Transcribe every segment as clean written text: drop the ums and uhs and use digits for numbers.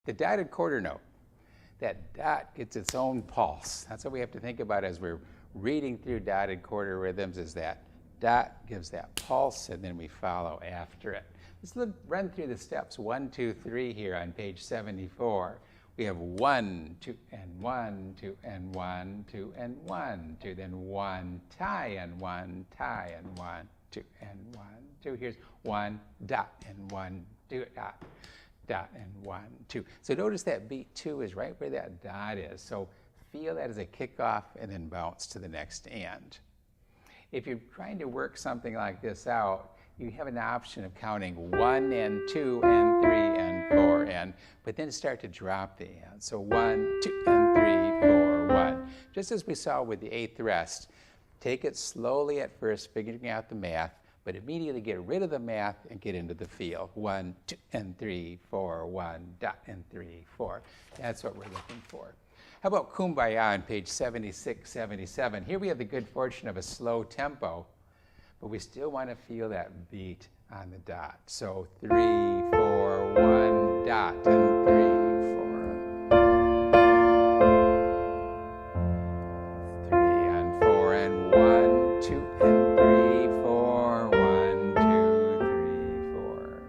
The dotted quarter note, that dot gets its own pulse. That's what we have to think about as we're reading through dotted quarter rhythms, is that dot gives that pulse and then we follow after it. Let's run through the steps 1, 2, 3 here on page 74. We have 1, 2, and 1, 2, and 1, 2, and 1, 2, then 1, tie, and 1, tie, and 1, 2, and 1, 2. Here's 1, dot, and 1, 2, dot, dot, and 1, 2. So notice that beat 2 is right where that dot is. So feel that as a kickoff and then bounce to the next end. If you're trying to work something like this out, you have an option of counting 1 and 2 and 3 and 4 and, but then start to drop the and. So 1, 2 and 3, 4, 1. Just as we saw with the 8th rest, take it slowly at first, figuring out the math, but immediately get rid of the math and get into the feel. 1, 2 and 3, 4, 1, dot and 3, 4. That's what we're looking for. How about Kumbaya on page 76, 77? Here we have the good fortune of a slow tempo, but we still want to feel that beat on the dot. So 3, 4, 1, dot, and 3, 4. 3 and 4 and 1, 2 and 3, 4, 1, 2, 3, 4.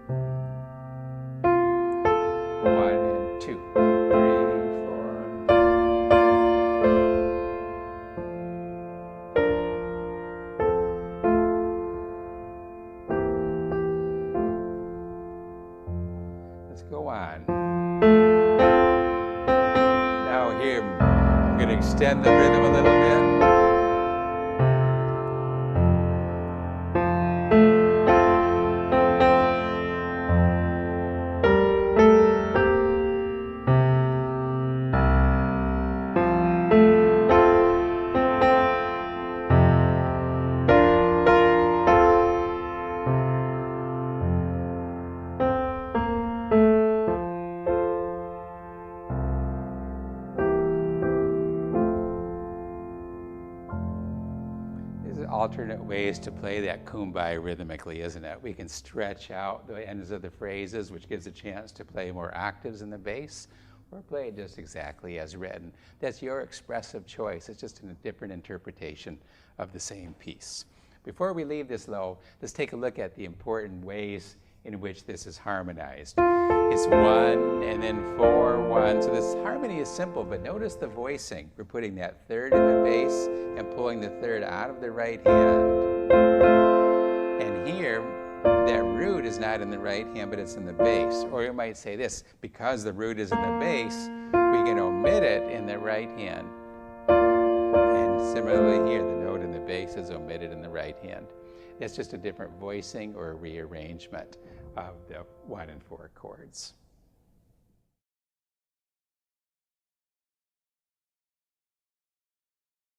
1 and 2, 3, 4. Go on. Now here, I'm going to extend the rhythm a little bit. Alternate ways to play that kumbaya rhythmically, isn't it? We can stretch out the ends of the phrases, which gives a chance to play more octaves in the bass, or play it just exactly as written. That's your expressive choice. It's just a different interpretation of the same piece. Before we leave this low, let's take a look at the important ways in which this is harmonized. It's 1 and then 4, 1. So this harmony is simple, but notice the voicing. We're putting that third in the bass and pulling the third out of the right hand. And here, that root is not in the right hand, but it's in the bass. Or you might say this, because the root is in the bass, we can omit it in the right hand. And similarly here, the note in the bass is omitted in the right hand. It's just a different voicing or rearrangement of the 1 and 4 chords.